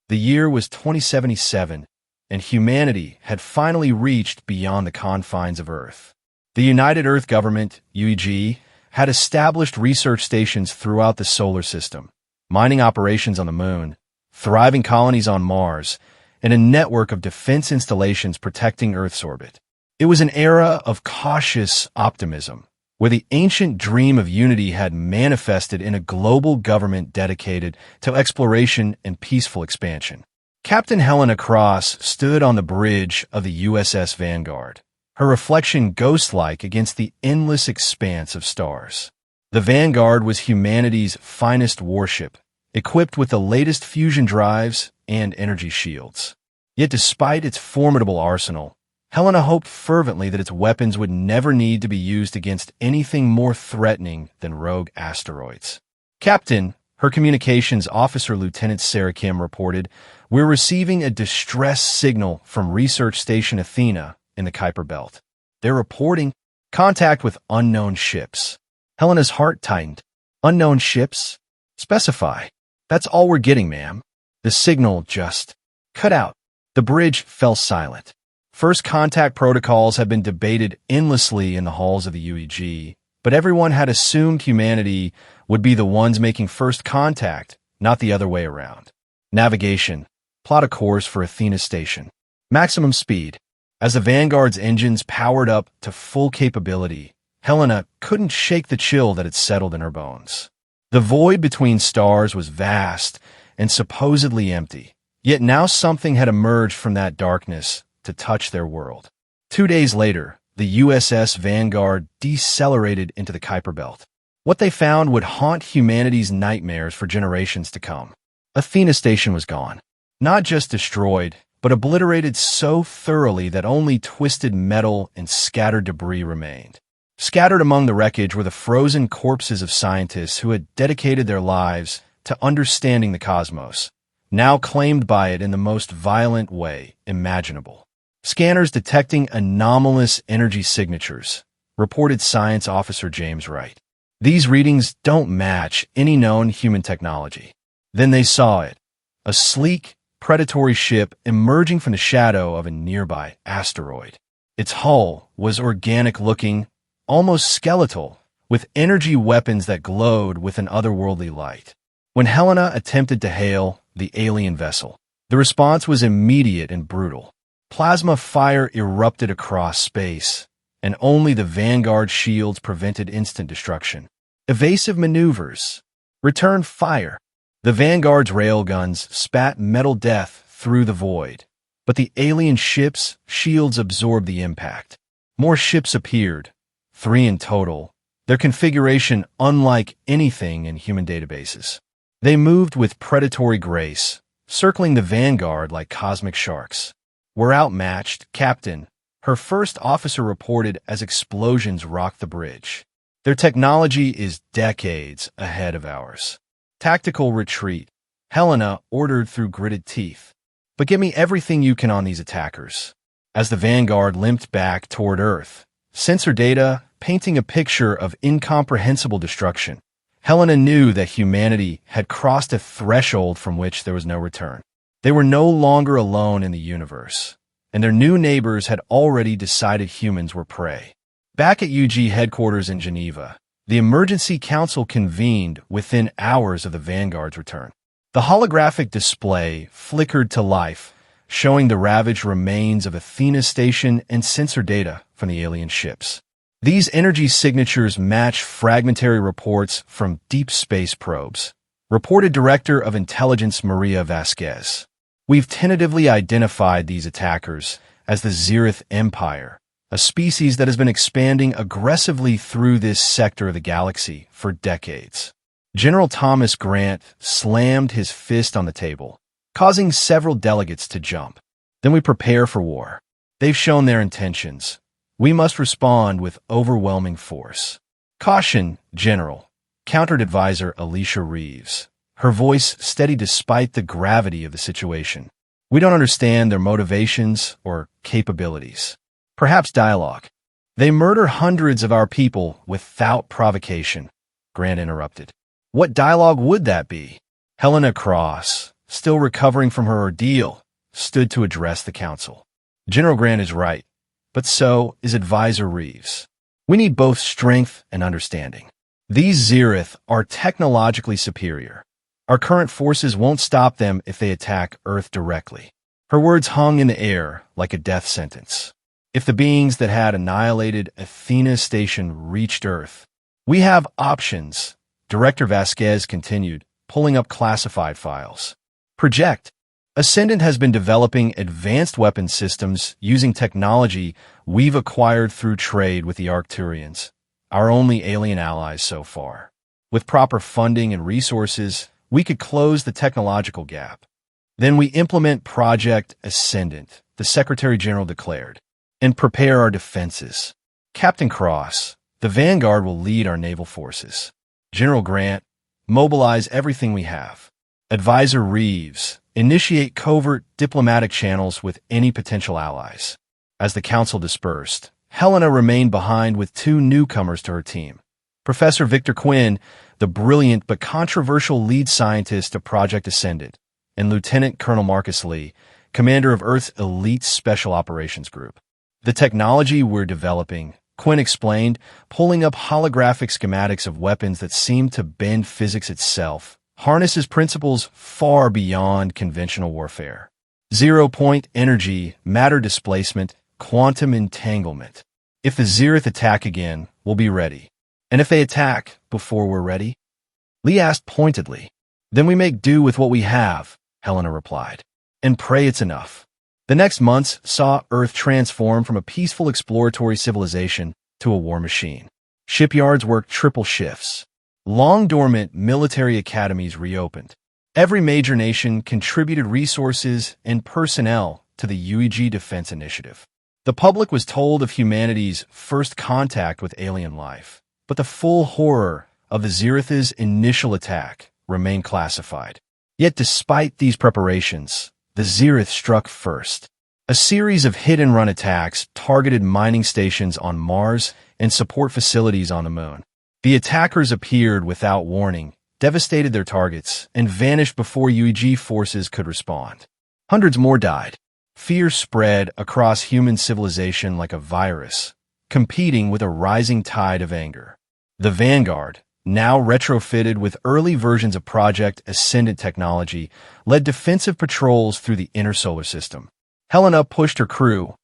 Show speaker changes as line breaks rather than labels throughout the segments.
The year was 2077, and humanity had finally reached beyond the confines of Earth. The United Earth Government, UEG, had established research stations throughout the solar system, mining operations on the Moon, thriving colonies on Mars, and a network of defense installations protecting Earth's orbit. It was an era of cautious optimism, where the ancient dream of unity had manifested in a global government dedicated to exploration and peaceful expansion. Captain Helena Cross stood on the bridge of the USS Vanguard, her reflection ghost-like against the endless expanse of stars. The Vanguard was humanity's finest warship, equipped with the latest fusion drives and energy shields. Yet despite its formidable arsenal, Helena hoped fervently that its weapons would never need to be used against anything more threatening than rogue asteroids. Captain, her communications officer Lieutenant Sarah Kim reported, "We're receiving a distress signal from Research Station Athena in the Kuiper Belt. They're reporting contact with unknown ships." Helena's heart tightened. "Unknown ships? Specify." "That's all we're getting, ma'am." The signal just cut out. The bridge fell silent. First contact protocols had been debated endlessly in the halls of the UEG, but everyone had assumed humanity would be the ones making first contact, not the other way around. Navigation. Plot a course for Athena Station. Maximum speed. As the Vanguard's engines powered up to full capability, Helena couldn't shake the chill that had settled in her bones. The void between stars was vast and supposedly empty, yet now something had emerged from that darkness to touch their world. 2 days later, the USS Vanguard decelerated into the Kuiper Belt. What they found would haunt humanity's nightmares for generations to come. Athena Station was gone. Not just destroyed, but obliterated so thoroughly that only twisted metal and scattered debris remained. Scattered among the wreckage were the frozen corpses of scientists who had dedicated their lives to understanding the cosmos, now claimed by it in the most violent way imaginable. Scanners detecting anomalous energy signatures, reported Science Officer James Wright. These readings don't match any known human technology. Then they saw it, a sleek, predatory ship emerging from the shadow of a nearby asteroid. Its hull was organic-looking, almost skeletal, with energy weapons that glowed with an otherworldly light. When Helena attempted to hail the alien vessel, the response was immediate and brutal. Plasma fire erupted across space, and only the Vanguard shields prevented instant destruction. Evasive maneuvers. Return fire. The Vanguard's railguns spat metal death through the void, but the alien ship's shields absorbed the impact. More ships appeared, 3 in total, their configuration unlike anything in human databases. They moved with predatory grace, circling the Vanguard like cosmic sharks. "We're outmatched, Captain," her first officer reported as explosions rocked the bridge. "Their technology is decades ahead of ours." Tactical retreat, Helena ordered through gritted teeth. "But give me everything you can on these attackers." As the Vanguard limped back toward Earth, sensor data painting a picture of incomprehensible destruction, Helena knew that humanity had crossed a threshold from which there was no return. They were no longer alone in the universe, and their new neighbors had already decided humans were prey. Back at UG headquarters in Geneva, the Emergency Council convened within hours of the Vanguard's return. The holographic display flickered to life, showing the ravaged remains of Athena Station and sensor data from the alien ships. These energy signatures match fragmentary reports from deep space probes, reported Director of Intelligence Maria Vasquez. "We've tentatively identified these attackers as the Zereth Empire, a species that has been expanding aggressively through this sector of the galaxy for decades." General Thomas Grant slammed his fist on the table, causing several delegates to jump. "Then we prepare for war. They've shown their intentions. We must respond with overwhelming force." "Caution, General," countered Advisor Alicia Reeves, her voice steady despite the gravity of the situation. "We don't understand their motivations or capabilities. Perhaps dialogue." "They murder hundreds of our people without provocation," Grant interrupted. "What dialogue would that be?" Helena Cross, still recovering from her ordeal, stood to address the council. General Grant is right, but so is Advisor Reeves. We need both strength and understanding. These Zereth are technologically superior. Our current forces won't stop them if they attack Earth directly. Her words hung in the air like a death sentence. If the beings that had annihilated Athena's station reached Earth, we have options, Director Vasquez continued, pulling up classified files. Project. Ascendant has been developing advanced weapon systems using technology we've acquired through trade with the Arcturians, our only alien allies so far. With proper funding and resources, we could close the technological gap. Then we implement Project Ascendant, the Secretary General declared, and prepare our defenses. Captain Cross, the Vanguard will lead our naval forces. General Grant, mobilize everything we have. Advisor Reeves, initiate covert diplomatic channels with any potential allies. As the council dispersed, Helena remained behind with two newcomers to her team. Professor Victor Quinn, the brilliant but controversial lead scientist of Project Ascendant, and Lieutenant Colonel Marcus Lee, commander of Earth's elite Special Operations Group. The technology we're developing, Quinn explained, pulling up holographic schematics of weapons that seem to bend physics itself, harnesses principles far beyond conventional warfare. Zero-point energy, matter displacement, quantum entanglement. If the Zereth attack again, we'll be ready. And if they attack before we're ready? Lee asked pointedly. Then we make do with what we have, Helena replied, and pray it's enough. The next months saw Earth transform from a peaceful exploratory civilization to a war machine. Shipyards worked triple shifts. Long-dormant military academies reopened. Every major nation contributed resources and personnel to the UEG Defense Initiative. The public was told of humanity's first contact with alien life, but the full horror of the Zereth's initial attack remained classified. Yet despite these preparations, the Zereth struck first. A series of hit-and-run attacks targeted mining stations on Mars and support facilities on the Moon. The attackers appeared without warning, devastated their targets, and vanished before UEG forces could respond. Hundreds more died. Fear spread across human civilization like a virus, competing with a rising tide of anger. The Vanguard, now retrofitted with early versions of Project Ascendant technology, led defensive patrols through the inner solar system. Helena pushed her crew,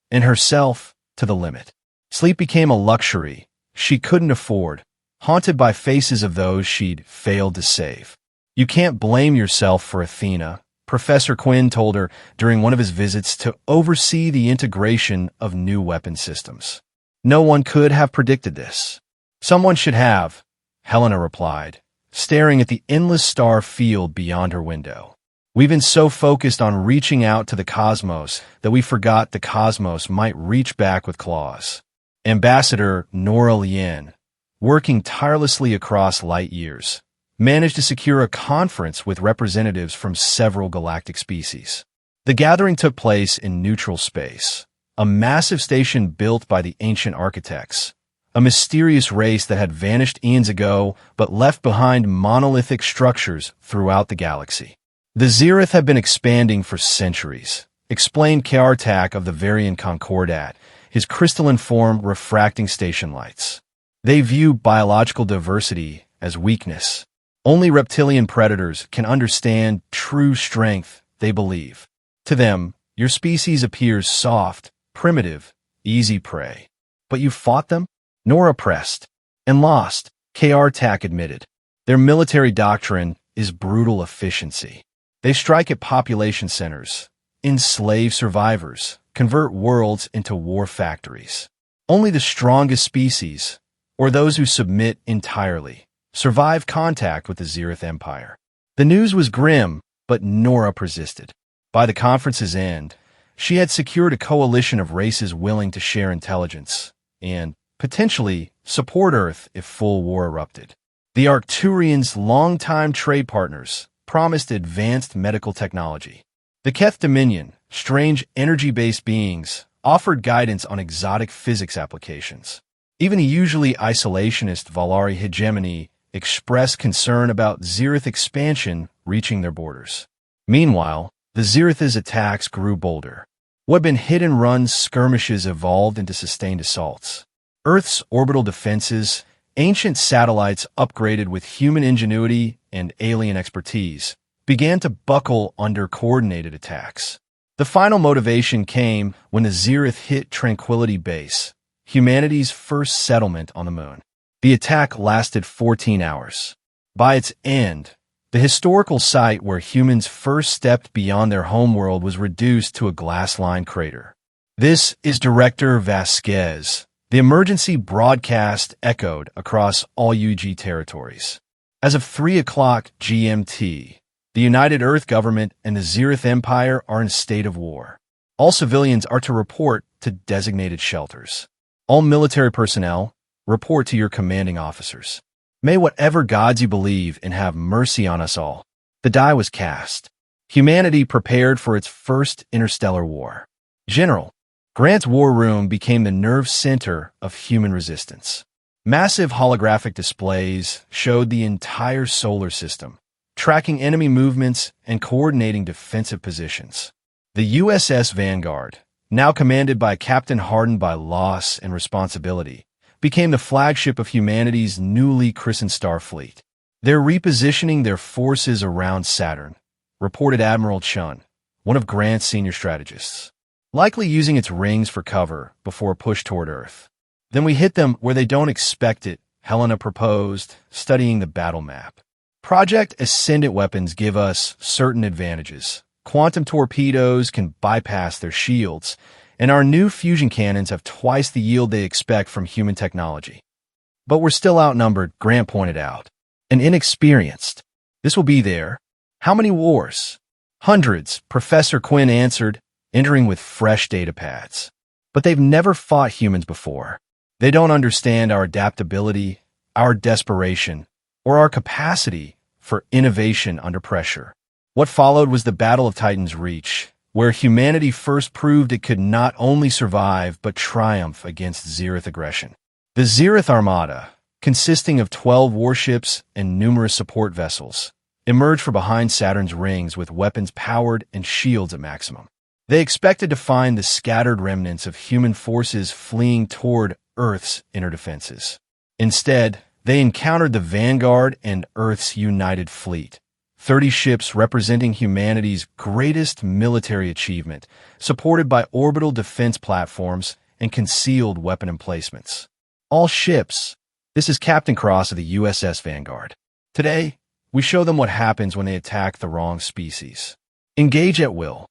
and herself, to the limit. Sleep became a luxury she couldn't afford, haunted by faces of those she'd failed to save. You can't blame yourself for Athena, Professor Quinn told her during one of his visits to oversee the integration of new weapon systems. No one could have predicted this. Someone should have, Helena replied, staring at the endless star field beyond her window. We've been so focused on reaching out to the cosmos that we forgot the cosmos might reach back with claws. Ambassador Nora Lien, working tirelessly across light years, managed to secure a conference with representatives from several galactic species. The gathering took place in neutral space, a massive station built by the ancient architects, a mysterious race that had vanished eons ago but left behind monolithic structures throughout the galaxy. The Zereth had been expanding for centuries, explained Kaartak of the Varian Concordat, his crystalline form refracting station lights. They view biological diversity as weakness. Only reptilian predators can understand true strength, they believe. To them, your species appears soft, primitive, easy prey. But you fought them? Nora pressed. And lost, Kaartak admitted. Their military doctrine is brutal efficiency. They strike at population centers, enslave survivors, convert worlds into war factories. Only the strongest species, or those who submit entirely, survive contact with the Zereth Empire. The news was grim, but Nora persisted. By the conference's end, she had secured a coalition of races willing to share intelligence and, potentially, support Earth if full war erupted. The Arcturians' longtime trade partners promised advanced medical technology. The Keth Dominion, strange energy-based beings, offered guidance on exotic physics applications. Even a usually isolationist Valari hegemony expressed concern about Zereth expansion reaching their borders. Meanwhile, the Zerith's attacks grew bolder. What had been hit-and-run skirmishes evolved into sustained assaults. Earth's orbital defenses, ancient satellites upgraded with human ingenuity and alien expertise, began to buckle under coordinated attacks. The final motivation came when the Zerith hit Tranquility Base, humanity's first settlement on the moon. The attack lasted 14 hours. By its end, the historical site where humans first stepped beyond their homeworld was reduced to a glass-lined crater. This is Director Vasquez. The emergency broadcast echoed across all UG territories. As of 3 o'clock GMT, the United Earth Government and the Zerith Empire are in a state of war. All civilians are to report to designated shelters. All military personnel report to your commanding officers. May whatever gods you believe in have mercy on us all. The die was cast. Humanity prepared for its first interstellar war. General Grant's war room became the nerve center of human resistance. Massive holographic displays showed the entire solar system, tracking enemy movements and coordinating defensive positions. The USS Vanguard, now commanded by Captain hardened by loss and responsibility, became the flagship of humanity's newly christened Starfleet. They're repositioning their forces around Saturn, reported Admiral Chun, one of Grant's senior strategists, likely using its rings for cover before a push toward Earth. Then we hit them where they don't expect it, Helena proposed, studying the battle map. Project Ascendant weapons give us certain advantages. Quantum torpedoes can bypass their shields, and our new fusion cannons have twice the yield they expect from human technology. But we're still outnumbered, Grant pointed out, and inexperienced. This will be there. How many wars? Hundreds, Professor Quinn answered, entering with fresh data pads. But they've never fought humans before. They don't understand our adaptability, our desperation, or our capacity for innovation under pressure. What followed was the Battle of Titan's Reach, where humanity first proved it could not only survive but triumph against Zerith aggression. The Zerith Armada, consisting of 12 warships and numerous support vessels, emerged from behind Saturn's rings with weapons powered and shields at maximum. They expected to find the scattered remnants of human forces fleeing toward Earth's inner defenses. Instead, they encountered the Vanguard and Earth's united fleet, 30 ships representing humanity's greatest military achievement, supported by orbital defense platforms and concealed weapon emplacements. All ships. This is Captain Cross of the USS Vanguard. Today, we show them what happens when they attack the wrong species. Engage at will.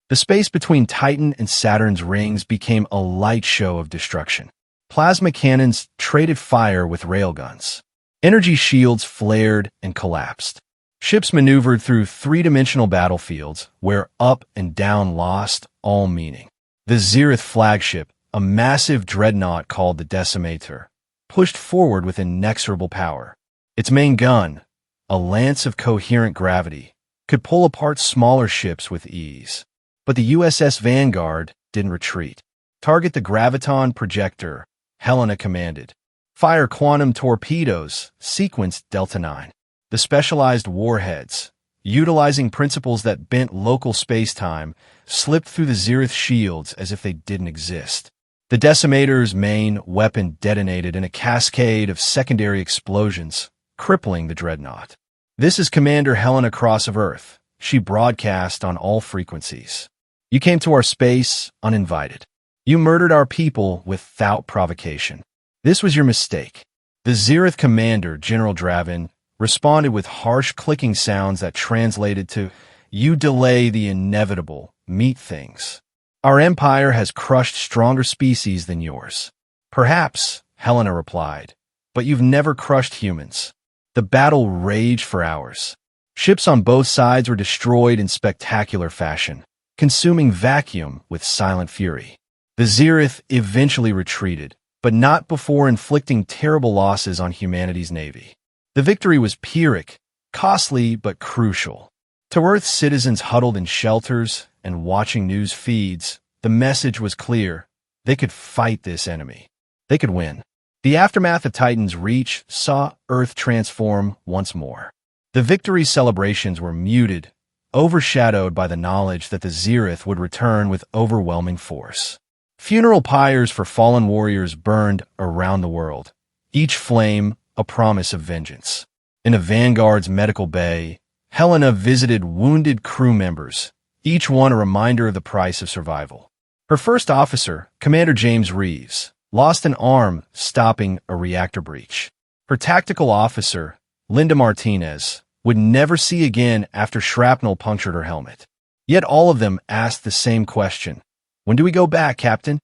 The space between Titan and Saturn's rings became a light show of destruction. Plasma cannons traded fire with railguns. Energy shields flared and collapsed. Ships maneuvered through three-dimensional battlefields where up and down lost all meaning. The Zerith flagship, a massive dreadnought called the Decimator, pushed forward with inexorable power. Its main gun, a lance of coherent gravity, could pull apart smaller ships with ease. But the USS Vanguard didn't retreat. Target the graviton projector, Helena commanded. Fire quantum torpedoes, sequenced Delta 9. The specialized warheads, utilizing principles that bent local space-time, slipped through the Zerith shields as if they didn't exist. The Decimator's main weapon detonated in a cascade of secondary explosions, crippling the dreadnought. This is Commander Helena Cross of Earth. She broadcast on all frequencies. You came to our space uninvited. You murdered our people without provocation. This was your mistake. The Zerith commander, General Dravin, responded with harsh clicking sounds that translated to, "You delay the inevitable, meet things. Our empire has crushed stronger species than yours." "Perhaps," Helena replied, "but you've never crushed humans." The battle raged for hours. Ships on both sides were destroyed in spectacular fashion, consuming vacuum with silent fury. The Zerith eventually retreated, but not before inflicting terrible losses on humanity's navy. The victory was Pyrrhic, costly but crucial. To Earth's citizens huddled in shelters and watching news feeds, the message was clear. They could fight this enemy. They could win. The aftermath of Titan's Reach saw Earth transform once more. The victory celebrations were muted, overshadowed by the knowledge that the Zereth would return with overwhelming force. Funeral pyres for fallen warriors burned around the world, each flame a promise of vengeance. In a Vanguard's medical bay, Helena visited wounded crew members, each one a reminder of the price of survival. Her first officer, Commander James Reeves, lost an arm stopping a reactor breach. Her tactical officer, Linda Martinez, would never see again after shrapnel punctured her helmet. Yet all of them asked the same question. "When do we go back, Captain?"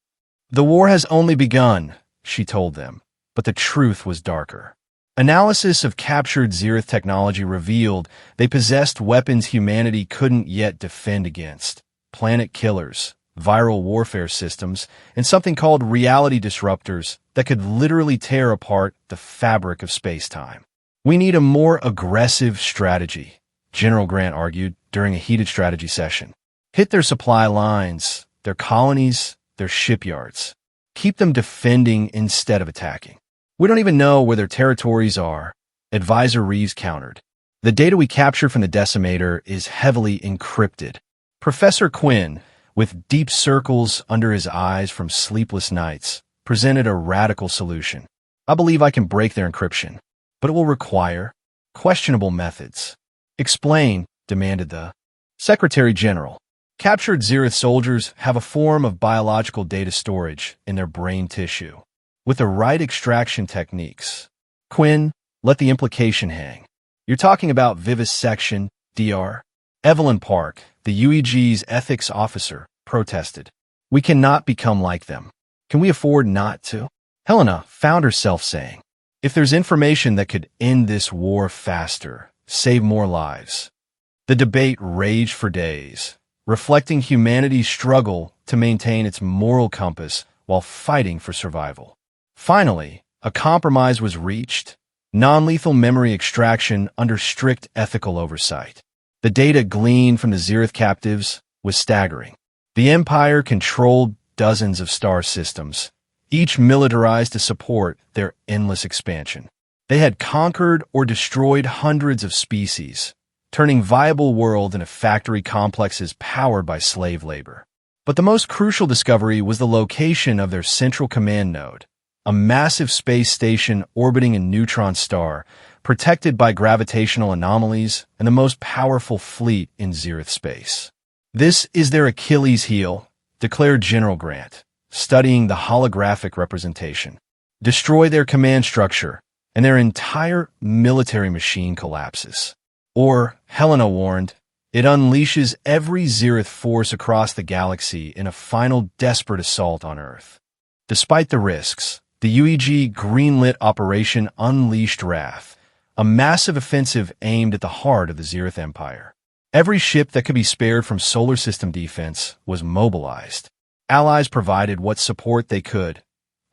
"The war has only begun," she told them, but the truth was darker. Analysis of captured Zereth technology revealed they possessed weapons humanity couldn't yet defend against: planet killers, viral warfare systems, and something called reality disruptors that could literally tear apart the fabric of space-time. "We need a more aggressive strategy," General Grant argued during a heated strategy session. "Hit their supply lines, their colonies, their shipyards. Keep them defending instead of attacking." "We don't even know where their territories are," Advisor Reeves countered. "The data we capture from the Decimator is heavily encrypted." Professor Quinn, with deep circles under his eyes from sleepless nights, presented a radical solution. "I believe I can break their encryption, but it will require questionable methods." "Explain," demanded the Secretary General. "Captured Zereth soldiers have a form of biological data storage in their brain tissue. With the right extraction techniques." "Quinn, let the implication hang. You're talking about vivisection, Dr." Evelyn Park, the UEG's ethics officer, protested. "We cannot become like them. Can we afford not to?" Helena found herself saying, "If there's information that could end this war faster, save more lives." The debate raged for days, reflecting humanity's struggle to maintain its moral compass while fighting for survival. Finally, a compromise was reached: non-lethal memory extraction under strict ethical oversight. The data gleaned from the Zereth captives was staggering. The Empire controlled dozens of star systems, each militarized to support their endless expansion. They had conquered or destroyed hundreds of species, turning viable worlds into factory complexes powered by slave labor. But the most crucial discovery was the location of their central command node, a massive space station orbiting a neutron star, protected by gravitational anomalies and the most powerful fleet in Zereth space. "This is their Achilles heel," declared General Grant, studying the holographic representation. "Destroy their command structure, and their entire military machine collapses. Or," Helena warned, "it unleashes every Zereth force across the galaxy in a final desperate assault on Earth." Despite the risks, the UEG greenlit Operation Unleashed Wrath, a massive offensive aimed at the heart of the Zereth Empire. Every ship that could be spared from solar system defense was mobilized. Allies provided what support they could: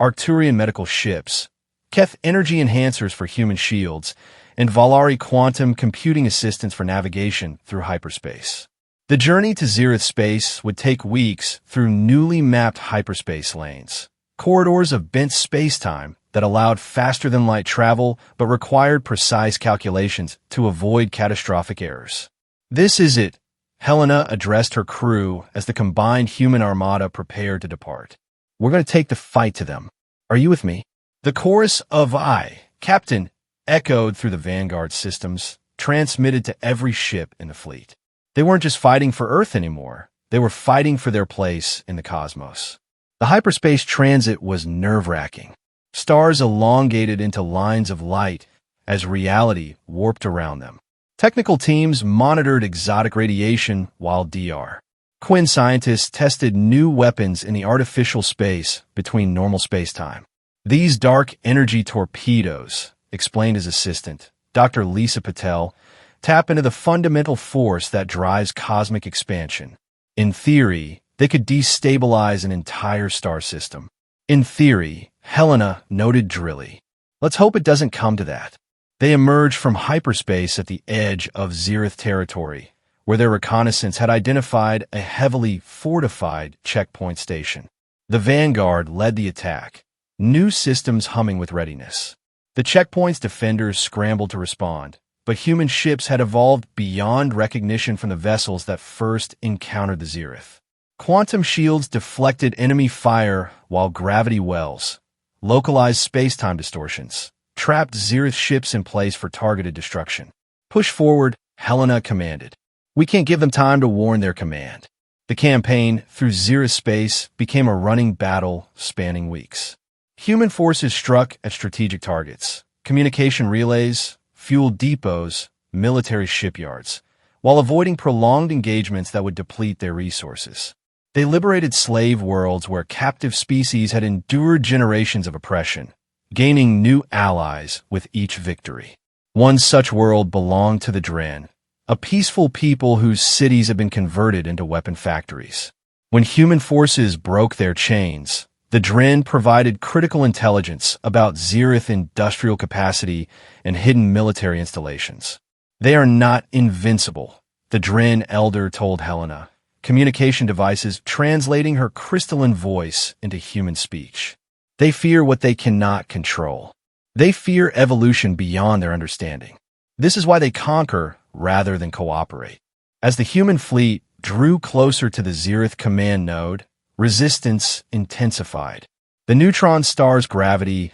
Arcturian medical ships, Keth energy enhancers for human shields, and Valari quantum computing assistance for navigation through hyperspace. The journey to Zereth space would take weeks through newly mapped hyperspace lanes, corridors of bent spacetime that allowed faster-than-light travel but required precise calculations to avoid catastrophic errors. "This is it," Helena addressed her crew as the combined human armada prepared to depart. "We're going to take the fight to them. Are you with me?" The chorus of "Aye, Captain," echoed through the Vanguard systems, transmitted to every ship in the fleet. They weren't just fighting for Earth anymore. They were fighting for their place in the cosmos. The hyperspace transit was nerve-wracking. Stars elongated into lines of light as reality warped around them. Technical teams monitored exotic radiation while Dr. Quinn scientists tested new weapons in the artificial space between normal spacetime. "These dark energy torpedoes," explained his assistant, Dr. Lisa Patel, "tap into the fundamental force that drives cosmic expansion. In theory, they could destabilize an entire star system." "In theory," Helena noted drily. "Let's hope it doesn't come to that." They emerged from hyperspace at the edge of Zereth territory, where their reconnaissance had identified a heavily fortified checkpoint station. The Vanguard led the attack, new systems humming with readiness. The checkpoint's defenders scrambled to respond, but human ships had evolved beyond recognition from the vessels that first encountered the Zereth. Quantum shields deflected enemy fire while gravity wells, localized space-time distortions, trapped Zereth ships in place for targeted destruction. Push forward, Helena commanded. We can't give them time to warn their command. The campaign through Zereth space became a running battle spanning weeks. Human forces struck at strategic targets, communication relays, fuel depots, military shipyards, while avoiding prolonged engagements that would deplete their resources. They liberated slave worlds where captive species had endured generations of oppression, gaining new allies with each victory. One such world belonged to the Dren, a peaceful people whose cities had been converted into weapon factories. When human forces broke their chains, the Dren provided critical intelligence about Zereth industrial capacity and hidden military installations. They are not invincible, the Dren elder told Helena, communication devices translating her crystalline voice into human speech. They fear what they cannot control. They fear evolution beyond their understanding. This is why they conquer rather than cooperate. As the human fleet drew closer to the Zereth command node, resistance intensified. The neutron star's gravity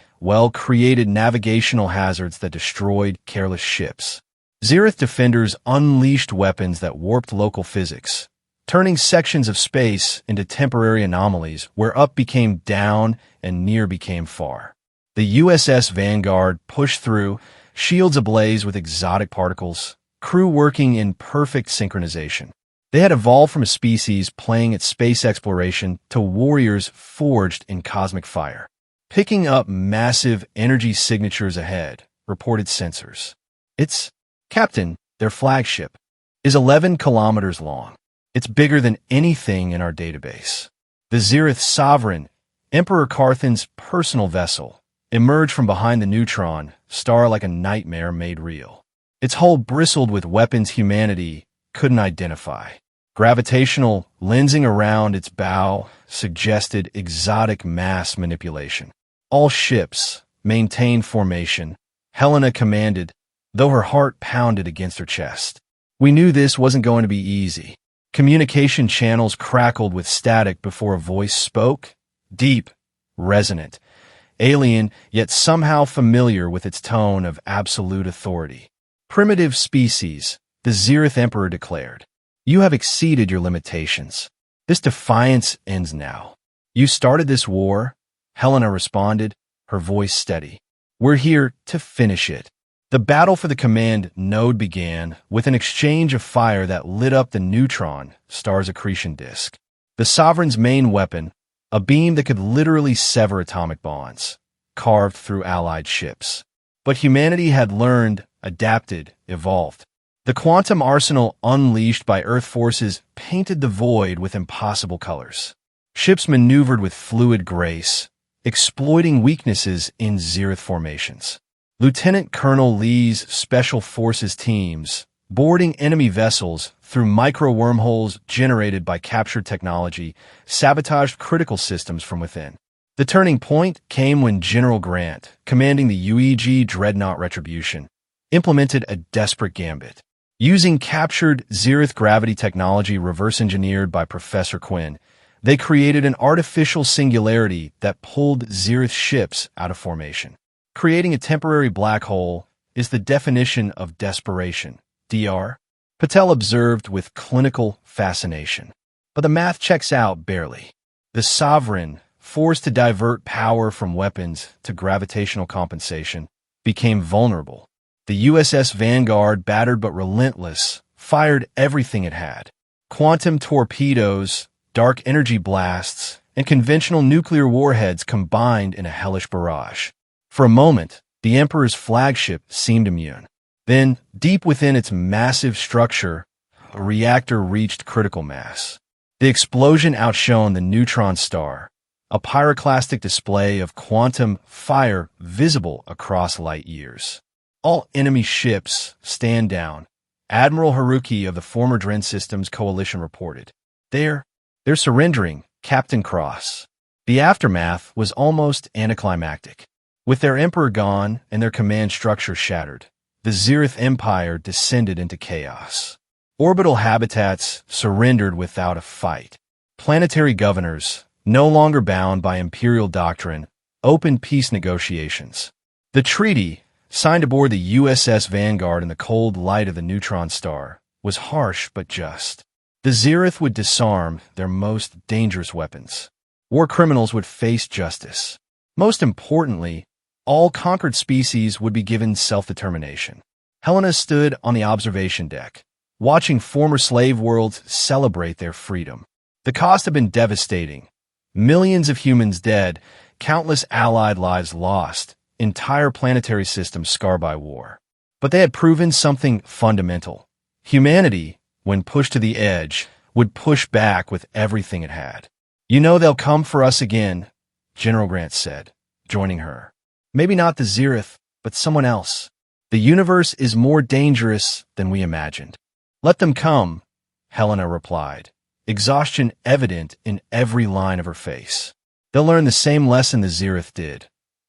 created navigational hazards that destroyed careless ships. Zereth defenders unleashed weapons that warped local physics, turning sections of space into temporary anomalies where up became down and near became far. The USS Vanguard pushed through, shields ablaze with exotic particles, crew working in perfect synchronization. They had evolved from a species playing at space exploration to warriors forged in cosmic fire. Picking up massive energy signatures ahead, reported sensors. Its Captain, their flagship, is 11 kilometers long. It's bigger than anything in our database. The Zereth Sovereign, Emperor Carthan's personal vessel, emerged from behind the neutron star like a nightmare made real. Its hull bristled with weapons humanity couldn't identify. Gravitational lensing around its bow suggested exotic mass manipulation. All ships maintained formation, Helena commanded, though her heart pounded against her chest. We knew this wasn't going to be easy. Communication channels crackled with static before a voice spoke, deep, resonant, alien, yet somehow familiar with its tone of absolute authority. Primitive species, the Zereth Emperor declared. You have exceeded your limitations. This defiance ends now. You started this war, Helena responded, her voice steady. We're here to finish it. The battle for the command node began with an exchange of fire that lit up the neutron star's accretion disk. The Sovereign's main weapon, a beam that could literally sever atomic bonds, carved through Allied ships. But humanity had learned, adapted, evolved. The quantum arsenal unleashed by Earth forces painted the void with impossible colors. Ships maneuvered with fluid grace, exploiting weaknesses in Zereth formations. Lieutenant Colonel Lee's Special Forces teams, boarding enemy vessels through micro-wormholes generated by captured technology, sabotaged critical systems from within. The turning point came when General Grant, commanding the UEG Dreadnought Retribution, implemented a desperate gambit. Using captured Zereth gravity technology reverse-engineered by Professor Quinn, they created an artificial singularity that pulled Zereth ships out of formation. Creating a temporary black hole is the definition of desperation, Dr. Patel observed with clinical fascination. But the math checks out barely. The Sovereign, forced to divert power from weapons to gravitational compensation, became vulnerable. The USS Vanguard, battered but relentless, fired everything it had. Quantum torpedoes, dark energy blasts, and conventional nuclear warheads combined in a hellish barrage. For a moment, the Emperor's flagship seemed immune. Then, deep within its massive structure, a reactor reached critical mass. The explosion outshone the neutron star, a pyroclastic display of quantum fire visible across light years. All enemy ships stand down, Admiral Haruki of the former Dren Systems Coalition reported. They're surrendering, Captain Cross. The aftermath was almost anticlimactic. With their emperor gone and their command structure shattered, the Zirith Empire descended into chaos. Orbital habitats surrendered without a fight. Planetary governors, no longer bound by imperial doctrine, opened peace negotiations. The treaty, signed aboard the USS Vanguard in the cold light of the neutron star, was harsh but just. The Zirith would disarm their most dangerous weapons. War criminals would face justice. Most importantly, all conquered species would be given self-determination. Helena stood on the observation deck, watching former slave worlds celebrate their freedom. The cost had been devastating. Millions of humans dead, countless allied lives lost, entire planetary systems scarred by war. But they had proven something fundamental. Humanity, when pushed to the edge, would push back with everything it had. "You know they'll come for us again," General Grant said, joining her. "Maybe not the Zirith, but someone else. The universe is more dangerous than we imagined." "Let them come," Helena replied, exhaustion evident in every line of her face. "They'll learn the same lesson the Zirith did.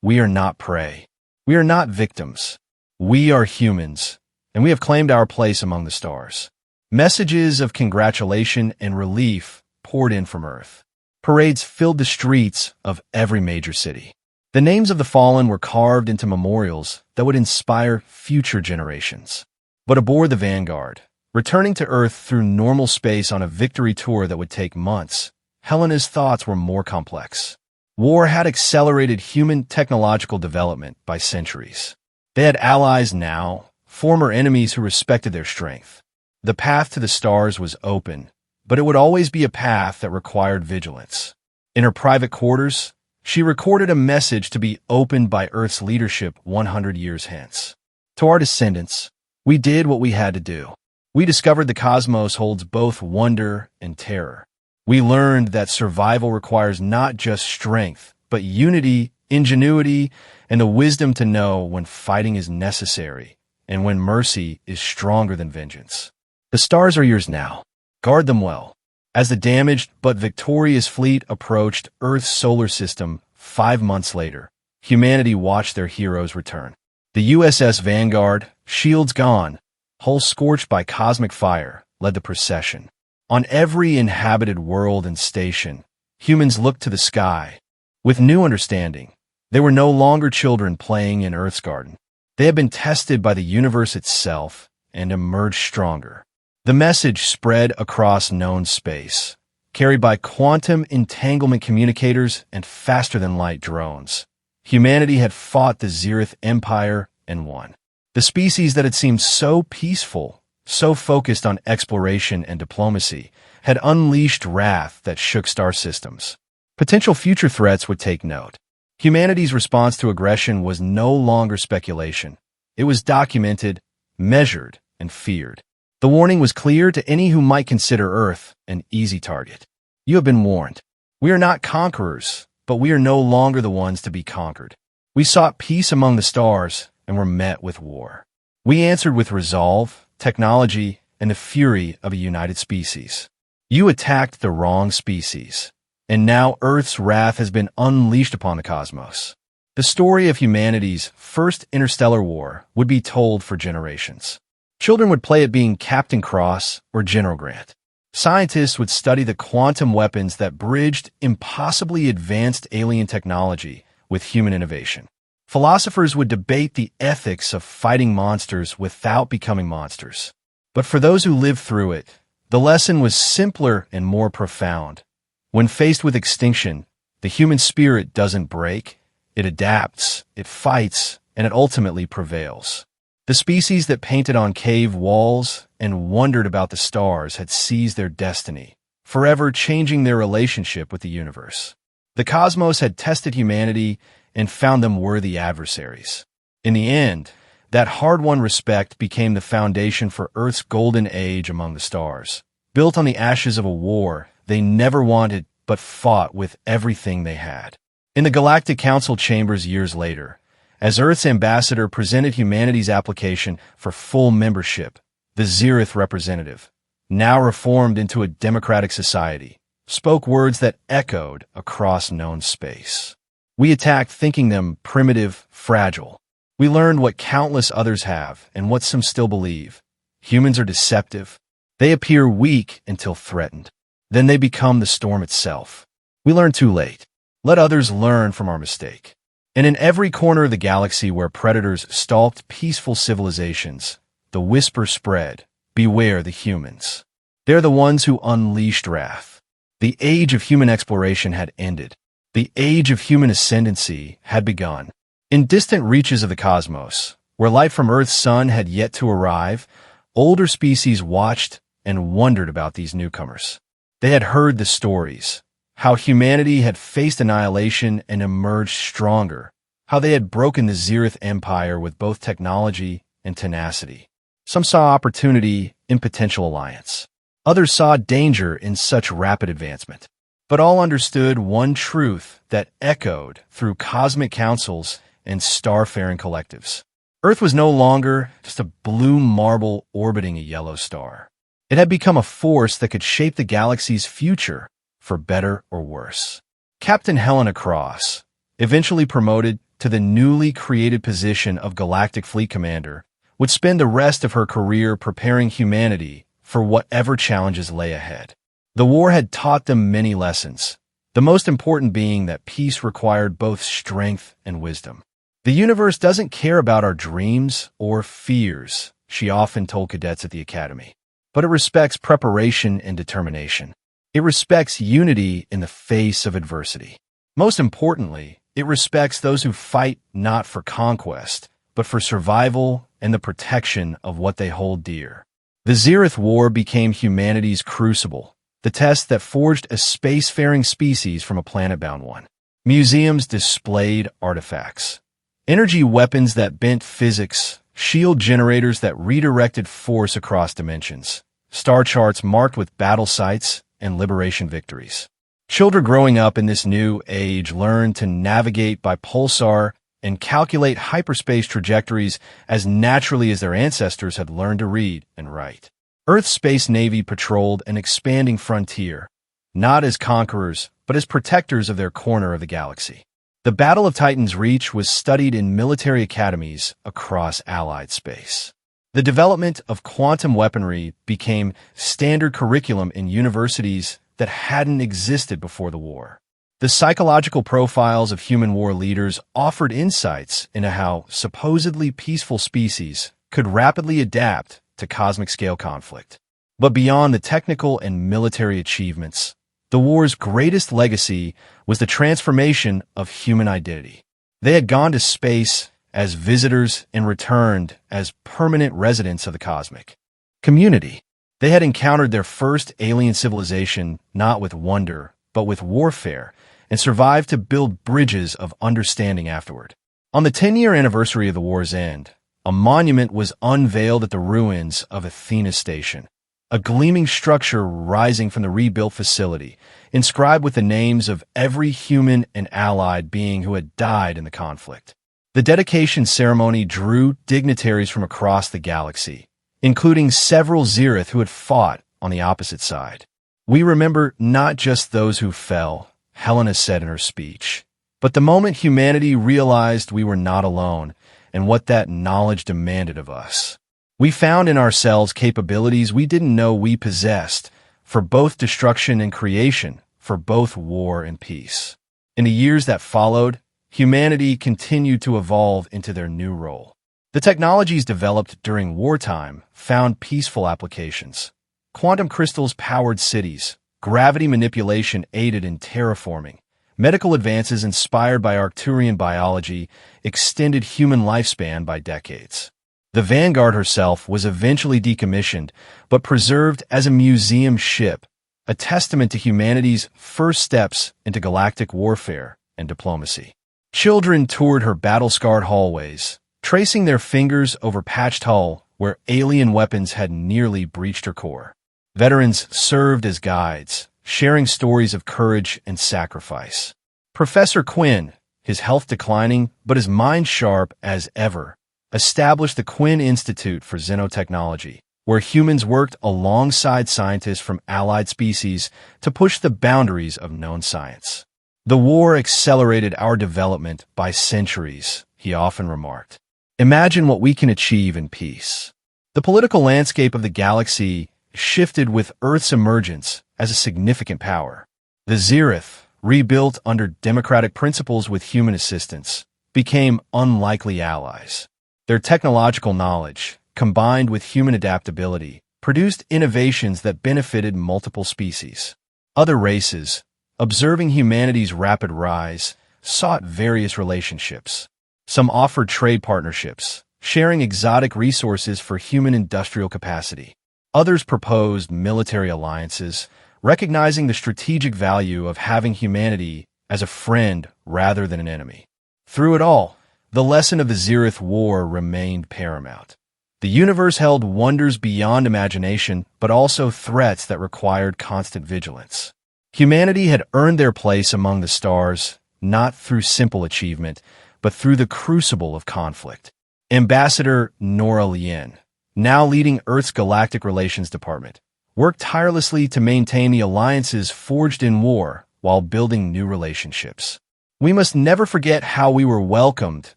We are not prey. We are not victims. We are humans, and we have claimed our place among the stars." Messages of congratulation and relief poured in from Earth. Parades filled the streets of every major city. The names of the fallen were carved into memorials that would inspire future generations. But aboard the Vanguard, returning to Earth through normal space on a victory tour that would take months, Helena's thoughts were more complex. War had accelerated human technological development by centuries. They had allies now, former enemies who respected their strength. The path to the stars was open, but it would always be a path that required vigilance. In her private quarters, she recorded a message to be opened by Earth's leadership 100 years hence. "To our descendants, we did what we had to do. We discovered the cosmos holds both wonder and terror. We learned that survival requires not just strength, but unity, ingenuity, and the wisdom to know when fighting is necessary and when mercy is stronger than vengeance. The stars are yours now. Guard them well." As the damaged but victorious fleet approached Earth's solar system 5 months later, humanity watched their heroes return. The USS Vanguard, shields gone, hull scorched by cosmic fire, led the procession. On every inhabited world and station, humans looked to the sky. With new understanding, they were no longer children playing in Earth's garden. They had been tested by the universe itself and emerged stronger. The message spread across known space, carried by quantum entanglement communicators and faster-than-light drones. Humanity had fought the Zirith Empire and won. The species that had seemed so peaceful, so focused on exploration and diplomacy, had unleashed wrath that shook star systems. Potential future threats would take note. Humanity's response to aggression was no longer speculation. It was documented, measured, and feared. The warning was clear to any who might consider Earth an easy target. "You have been warned. We are not conquerors, but we are no longer the ones to be conquered. We sought peace among the stars and were met with war. We answered with resolve, technology, and the fury of a united species. You attacked the wrong species, and now Earth's wrath has been unleashed upon the cosmos." The story of humanity's first interstellar war would be told for generations. Children would play it being Captain Cross or General Grant. Scientists would study the quantum weapons that bridged impossibly advanced alien technology with human innovation. Philosophers would debate the ethics of fighting monsters without becoming monsters. But for those who lived through it, the lesson was simpler and more profound. When faced with extinction, the human spirit doesn't break, it adapts, it fights, and it ultimately prevails. The species that painted on cave walls and wondered about the stars had seized their destiny, forever changing their relationship with the universe. The cosmos had tested humanity and found them worthy adversaries. In the end, that hard-won respect became the foundation for Earth's golden age among the stars, built on the ashes of a war they never wanted but fought with everything they had. In the Galactic Council chambers years later, as Earth's ambassador presented humanity's application for full membership, the Zirith representative, now reformed into a democratic society, spoke words that echoed across known space. "We attacked thinking them primitive, fragile. We learned what countless others have and what some still believe. Humans are deceptive. They appear weak until threatened. Then they become the storm itself. We learn too late. Let others learn from our mistake. And in every corner of the galaxy where predators stalked peaceful civilizations, the whisper spread, beware the humans. They're the ones who unleashed wrath. The age of human exploration had ended. The age of human ascendancy had begun. In distant reaches of the cosmos, where life from Earth's sun had yet to arrive, older species watched and wondered about these newcomers. They had heard the stories, how humanity had faced annihilation and emerged stronger, how they had broken the Zereth Empire with both technology and tenacity. Some saw opportunity in potential alliance. Others saw danger in such rapid advancement. But all understood one truth that echoed through cosmic councils and starfaring collectives. Earth was no longer just a blue marble orbiting a yellow star. It had become a force that could shape the galaxy's future, for better or worse. Captain Helena Cross, eventually promoted to the newly created position of Galactic Fleet Commander, would spend the rest of her career preparing humanity for whatever challenges lay ahead. The war had taught them many lessons, the most important being that peace required both strength and wisdom. The universe doesn't care about our dreams or fears, she often told cadets at the academy, but it respects preparation and determination. It respects unity in the face of adversity. Most importantly, it respects those who fight not for conquest, but for survival and the protection of what they hold dear. The Zereth War became humanity's crucible, the test that forged a spacefaring species from a planet-bound one. Museums displayed artifacts, energy weapons that bent physics, shield generators that redirected force across dimensions, star charts marked with battle sites and liberation victories. Children growing up in this new age learned to navigate by pulsar and calculate hyperspace trajectories as naturally as their ancestors had learned to read and write. Earth's Space Navy patrolled an expanding frontier, not as conquerors, but as protectors of their corner of the galaxy. The Battle of Titan's Reach was studied in military academies across Allied space. The development of quantum weaponry became standard curriculum in universities that hadn't existed before the war. The psychological profiles of human war leaders offered insights into how supposedly peaceful species could rapidly adapt to cosmic-scale conflict. But beyond the technical and military achievements, the war's greatest legacy was the transformation of human identity. They had gone to space as visitors and returned as permanent residents of the cosmic community. They had encountered their first alien civilization not with wonder, but with warfare, and survived to build bridges of understanding afterward. On the 10-year anniversary of the war's end, a monument was unveiled at the ruins of Athena Station, a gleaming structure rising from the rebuilt facility, inscribed with the names of every human and allied being who had died in the conflict. The dedication ceremony drew dignitaries from across the galaxy, including several Zereth who had fought on the opposite side. We remember not just those who fell, Helena said in her speech, but the moment humanity realized we were not alone and what that knowledge demanded of us. We found in ourselves capabilities we didn't know we possessed, for both destruction and creation, for both war and peace. In the years that followed, humanity continued to evolve into their new role. The technologies developed during wartime found peaceful applications. Quantum crystals powered cities, gravity manipulation aided in terraforming, medical advances inspired by Arcturian biology extended human lifespan by decades. The Vanguard herself was eventually decommissioned, but preserved as a museum ship, a testament to humanity's first steps into galactic warfare and diplomacy. Children toured her battle-scarred hallways, tracing their fingers over patched hull where alien weapons had nearly breached her core. Veterans served as guides, sharing stories of courage and sacrifice. Professor Quinn, his health declining but his mind sharp as ever, established the Quinn Institute for Xenotechnology, where humans worked alongside scientists from allied species to push the boundaries of known science. The war accelerated our development by centuries, he often remarked. Imagine what we can achieve in peace. The political landscape of the galaxy shifted with Earth's emergence as a significant power. The Zirith, rebuilt under democratic principles with human assistance, became unlikely allies. Their technological knowledge, combined with human adaptability, produced innovations that benefited multiple species. Other races, observing humanity's rapid rise, sought various relationships. Some offered trade partnerships, sharing exotic resources for human industrial capacity. Others proposed military alliances, recognizing the strategic value of having humanity as a friend rather than an enemy. Through it all, the lesson of the Zirith War remained paramount. The universe held wonders beyond imagination, but also threats that required constant vigilance. Humanity had earned their place among the stars, not through simple achievement, but through the crucible of conflict. Ambassador Nora Lien, now leading Earth's Galactic Relations Department, worked tirelessly to maintain the alliances forged in war while building new relationships. "We must never forget how we were welcomed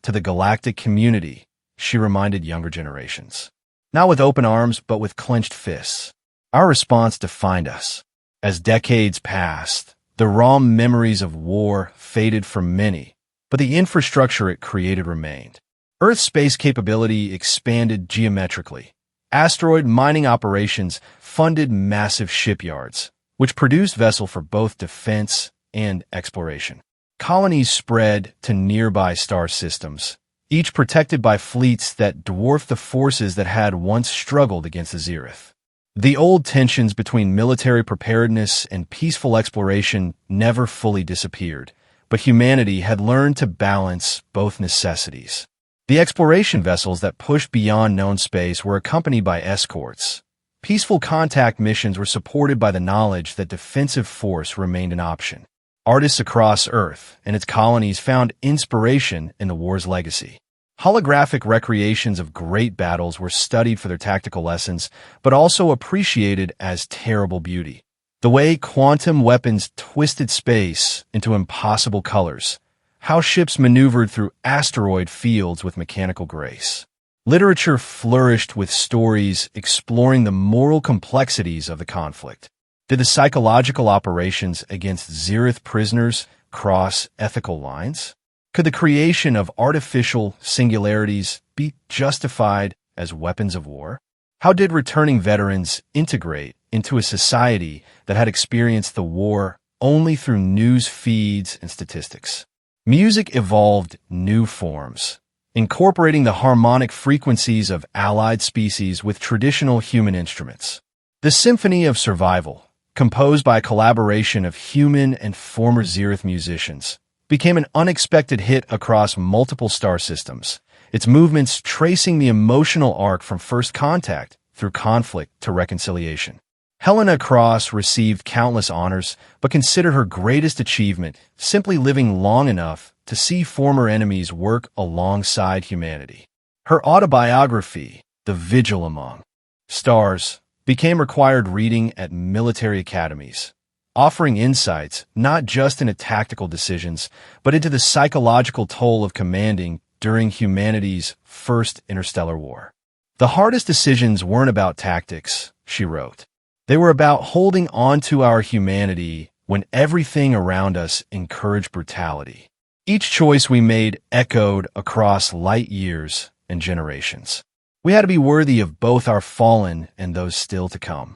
to the galactic community," she reminded younger generations. "Not with open arms, but with clenched fists." Our response defined us. As decades passed, the raw memories of war faded for many, but the infrastructure it created remained. Earth's space capability expanded geometrically. Asteroid mining operations funded massive shipyards, which produced vessels for both defense and exploration. Colonies spread to nearby star systems, each protected by fleets that dwarfed the forces that had once struggled against the Zirith. The old tensions between military preparedness and peaceful exploration never fully disappeared, but humanity had learned to balance both necessities. The exploration vessels that pushed beyond known space were accompanied by escorts. Peaceful contact missions were supported by the knowledge that defensive force remained an option. Artists across Earth and its colonies found inspiration in the war's legacy. Holographic recreations of great battles were studied for their tactical lessons, but also appreciated as terrible beauty. The way quantum weapons twisted space into impossible colors, how ships maneuvered through asteroid fields with mechanical grace. Literature flourished with stories exploring the moral complexities of the conflict. Did the psychological operations against Zirith prisoners cross ethical lines? Could the creation of artificial singularities be justified as weapons of war? How did returning veterans integrate into a society that had experienced the war only through news feeds and statistics? Music evolved new forms, incorporating the harmonic frequencies of allied species with traditional human instruments. The Symphony of Survival, composed by a collaboration of human and former Zirith musicians, became an unexpected hit across multiple star systems, its movements tracing the emotional arc from first contact through conflict to reconciliation. Helena Cross received countless honors, but considered her greatest achievement simply living long enough to see former enemies work alongside humanity. Her autobiography, The Vigil Among Stars, became required reading at military academies, offering insights not just into tactical decisions, but into the psychological toll of commanding during humanity's first interstellar war. "The hardest decisions weren't about tactics," she wrote. "They were about holding on to our humanity when everything around us encouraged brutality. Each choice we made echoed across light years and generations. We had to be worthy of both our fallen and those still to come."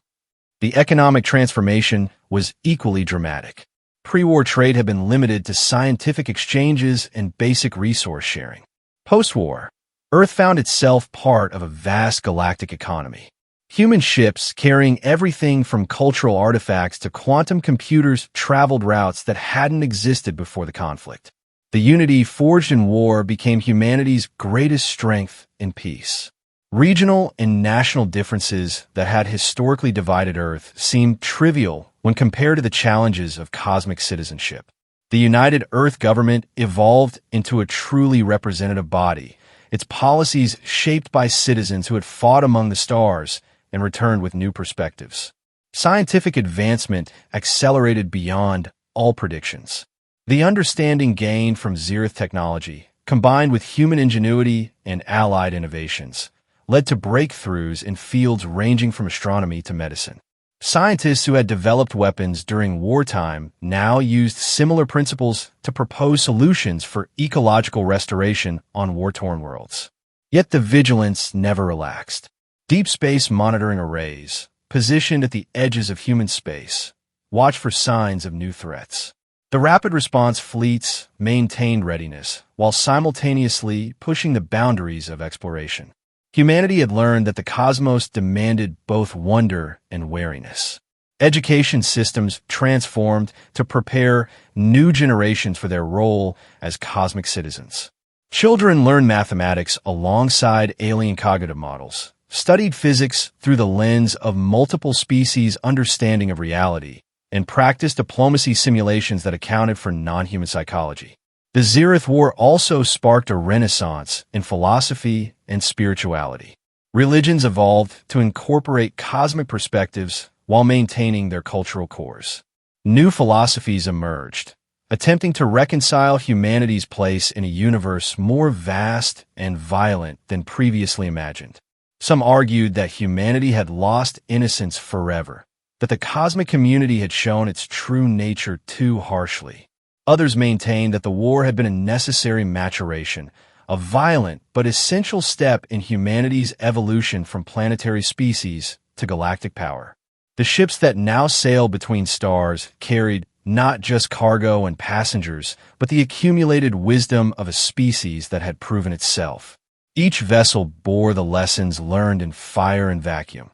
The economic transformation was equally dramatic. Pre-war trade had been limited to scientific exchanges and basic resource sharing. Post-war, Earth found itself part of a vast galactic economy. Human ships carrying everything from cultural artifacts to quantum computers traveled routes that hadn't existed before the conflict. The unity forged in war became humanity's greatest strength in peace. Regional and national differences that had historically divided Earth seemed trivial when compared to the challenges of cosmic citizenship. The United Earth government evolved into a truly representative body, its policies shaped by citizens who had fought among the stars and returned with new perspectives. Scientific advancement accelerated beyond all predictions. The understanding gained from Zirith technology, combined with human ingenuity and allied innovations, led to breakthroughs in fields ranging from astronomy to medicine. Scientists who had developed weapons during wartime now used similar principles to propose solutions for ecological restoration on war-torn worlds. Yet the vigilance never relaxed. Deep space monitoring arrays, positioned at the edges of human space, watch for signs of new threats. The rapid response fleets maintained readiness while simultaneously pushing the boundaries of exploration. Humanity had learned that the cosmos demanded both wonder and wariness. Education systems transformed to prepare new generations for their role as cosmic citizens. Children learned mathematics alongside alien cognitive models, studied physics through the lens of multiple species' understanding of reality, and practiced diplomacy simulations that accounted for non-human psychology. The Zeroth War also sparked a renaissance in philosophy and spirituality. Religions evolved to incorporate cosmic perspectives while maintaining their cultural cores. New philosophies emerged, attempting to reconcile humanity's place in a universe more vast and violent than previously imagined. Some argued that humanity had lost innocence forever, that the cosmic community had shown its true nature too harshly. Others maintained that the war had been a necessary maturation, a violent but essential step in humanity's evolution from planetary species to galactic power. The ships that now sail between stars carried not just cargo and passengers, but the accumulated wisdom of a species that had proven itself. Each vessel bore the lessons learned in fire and vacuum,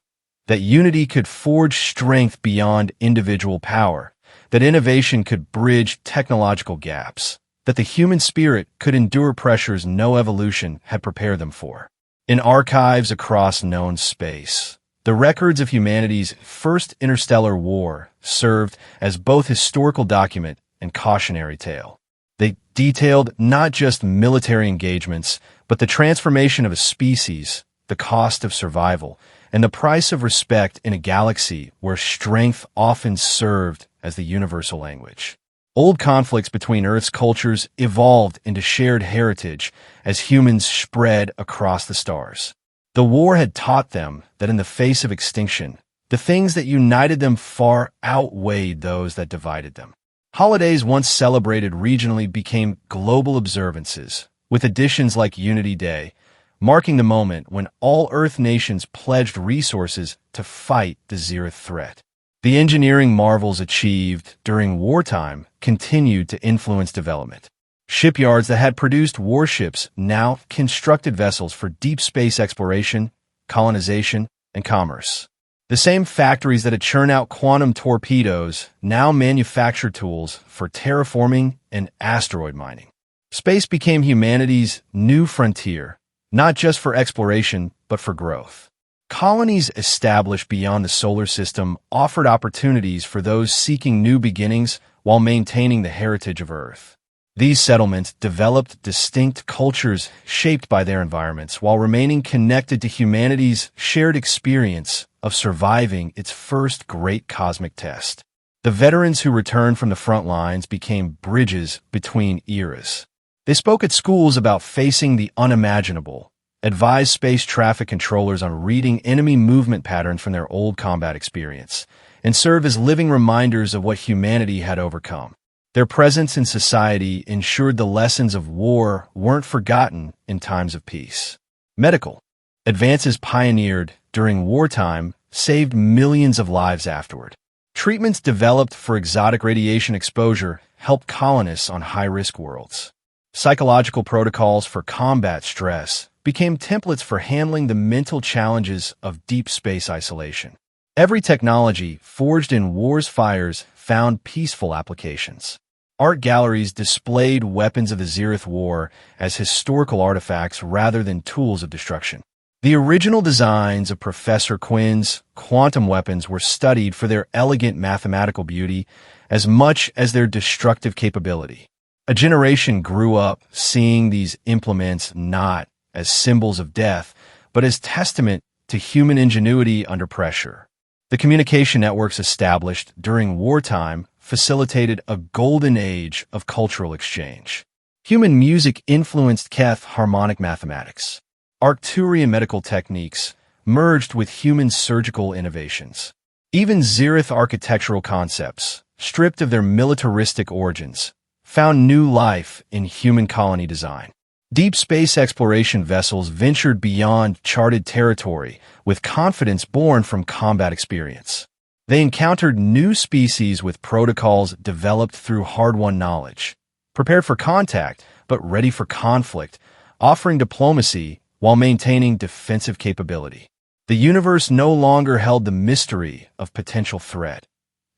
that unity could forge strength beyond individual power, that innovation could bridge technological gaps, that the human spirit could endure pressures no evolution had prepared them for. In archives across known space, the records of humanity's first interstellar war served as both historical document and cautionary tale. They detailed not just military engagements, but the transformation of a species, the cost of survival, and the price of respect in a galaxy where strength often served as the universal language. Old conflicts between Earth's cultures evolved into shared heritage as humans spread across the stars. The war had taught them that in the face of extinction, the things that united them far outweighed those that divided them. Holidays once celebrated regionally became global observances, with additions like Unity Day, marking the moment when all Earth nations pledged resources to fight the Zeroth threat. The engineering marvels achieved during wartime continued to influence development. Shipyards that had produced warships now constructed vessels for deep space exploration, colonization, and commerce. The same factories that had churned out quantum torpedoes now manufacture tools for terraforming and asteroid mining. Space became humanity's new frontier, not just for exploration, but for growth. Colonies established beyond the solar system offered opportunities for those seeking new beginnings while maintaining the heritage of Earth. These settlements developed distinct cultures shaped by their environments while remaining connected to humanity's shared experience of surviving its first great cosmic test. The veterans who returned from the front lines became bridges between eras. They spoke at schools about facing the unimaginable, advised space traffic controllers on reading enemy movement patterns from their old combat experience, and served as living reminders of what humanity had overcome. Their presence in society ensured the lessons of war weren't forgotten in times of peace. Medical advances pioneered during wartime saved millions of lives afterward. Treatments developed for exotic radiation exposure helped colonists on high-risk worlds. Psychological protocols for combat stress became templates for handling the mental challenges of deep space isolation. Every technology forged in war's fires found peaceful applications. Art galleries displayed weapons of the Zeroth War as historical artifacts rather than tools of destruction. The original designs of Professor Quinn's quantum weapons were studied for their elegant mathematical beauty as much as their destructive capability. A generation grew up seeing these implements not as symbols of death, but as testament to human ingenuity under pressure. The communication networks established during wartime facilitated a golden age of cultural exchange. Human music influenced Keth harmonic mathematics. Arcturian medical techniques merged with human surgical innovations. Even Zirith architectural concepts, stripped of their militaristic origins, found new life in human colony design. Deep space exploration vessels ventured beyond charted territory with confidence born from combat experience. They encountered new species with protocols developed through hard-won knowledge, prepared for contact but ready for conflict, offering diplomacy while maintaining defensive capability. The universe no longer held the mystery of potential threat.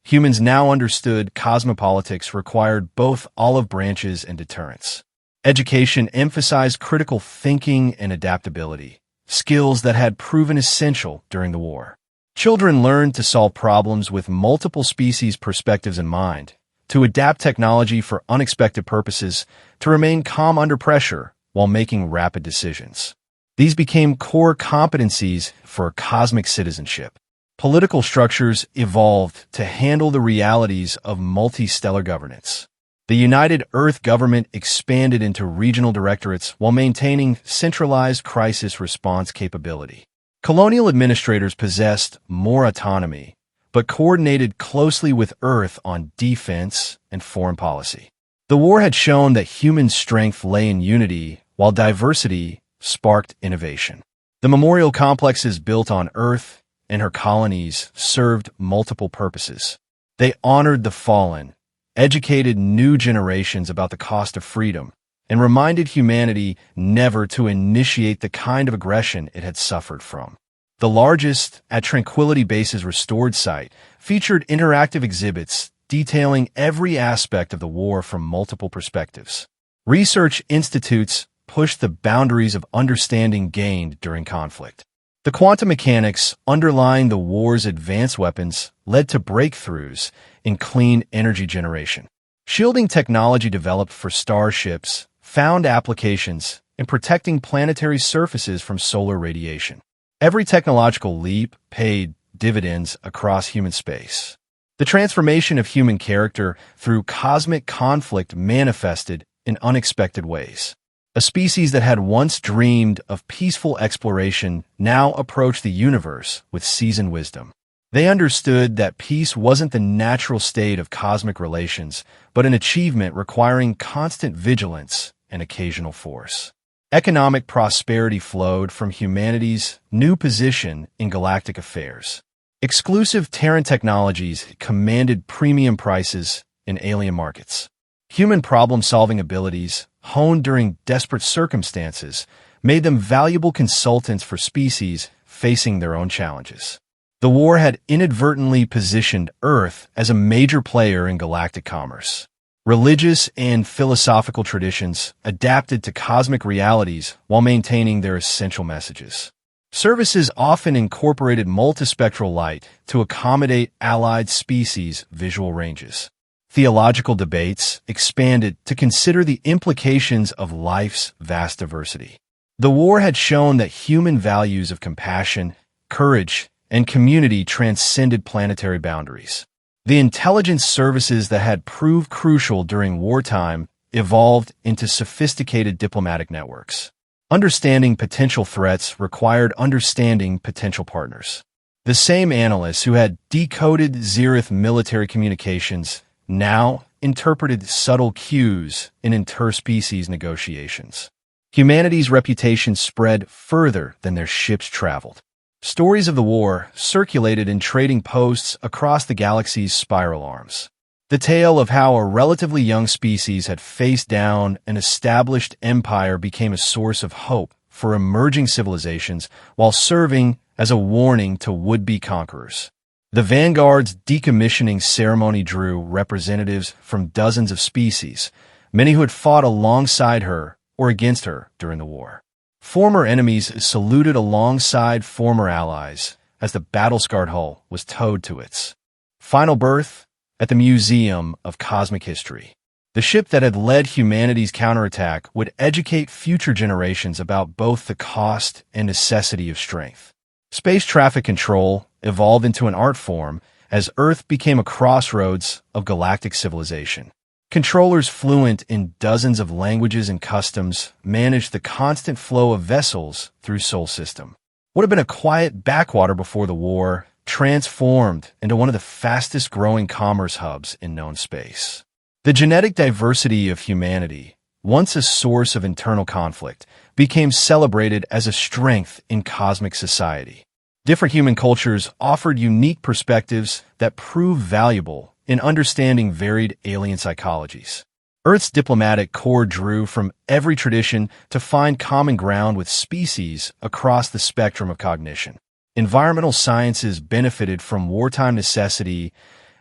Humans now understood cosmopolitics required both olive branches and deterrence. Education emphasized critical thinking and adaptability, skills that had proven essential during the war. Children learned to solve problems with multiple species' perspectives in mind, to adapt technology for unexpected purposes, to remain calm under pressure while making rapid decisions. These became core competencies for cosmic citizenship. Political structures evolved to handle the realities of multi-stellar governance. The United Earth government expanded into regional directorates while maintaining centralized crisis response capability. Colonial administrators possessed more autonomy, but coordinated closely with Earth on defense and foreign policy. The war had shown that human strength lay in unity, while diversity sparked innovation. The memorial complexes built on Earth and her colonies served multiple purposes. They honored the fallen, educated new generations about the cost of freedom, and reminded humanity never to initiate the kind of aggression it had suffered from. The largest, at Tranquility Base's restored site, featured interactive exhibits detailing every aspect of the war from multiple perspectives. Research institutes pushed the boundaries of understanding gained during conflict. The quantum mechanics underlying the war's advanced weapons led to breakthroughs in clean energy generation. Shielding technology developed for starships found applications in protecting planetary surfaces from solar radiation. Every technological leap paid dividends across human space. The transformation of human character through cosmic conflict manifested in unexpected ways. A species that had once dreamed of peaceful exploration now approached the universe with seasoned wisdom. They understood that peace wasn't the natural state of cosmic relations, but an achievement requiring constant vigilance and occasional force. Economic prosperity flowed from humanity's new position in galactic affairs. Exclusive Terran technologies commanded premium prices in alien markets. Human problem-solving abilities, honed during desperate circumstances, made them valuable consultants for species facing their own challenges. The war had inadvertently positioned Earth as a major player in galactic commerce. Religious and philosophical traditions adapted to cosmic realities while maintaining their essential messages. Services often incorporated multispectral light to accommodate allied species' visual ranges. Theological debates expanded to consider the implications of life's vast diversity. The war had shown that human values of compassion, courage, and community transcended planetary boundaries. The intelligence services that had proved crucial during wartime evolved into sophisticated diplomatic networks. Understanding potential threats required understanding potential partners. The same analysts who had decoded Zirith military communications now interpreted subtle cues in interspecies negotiations. Humanity's reputation spread further than their ships traveled. Stories of the war circulated in trading posts across the galaxy's spiral arms. The tale of how a relatively young species had faced down an established empire became a source of hope for emerging civilizations while serving as a warning to would-be conquerors. The Vanguard's decommissioning ceremony drew representatives from dozens of species, many who had fought alongside her or against her during the war. Former enemies saluted alongside former allies as the battle-scarred hull was towed to its final berth at the Museum of Cosmic History. The ship that had led humanity's counterattack would educate future generations about both the cost and necessity of strength. Space traffic control evolved into an art form as Earth became a crossroads of galactic civilization. Controllers fluent in dozens of languages and customs managed the constant flow of vessels through Sol system. What had been a quiet backwater before the war transformed into one of the fastest-growing commerce hubs in known space. The genetic diversity of humanity, once a source of internal conflict, became celebrated as a strength in cosmic society. Different human cultures offered unique perspectives that proved valuable in understanding varied alien psychologies. Earth's diplomatic corps drew from every tradition to find common ground with species across the spectrum of cognition. Environmental sciences benefited from wartime necessity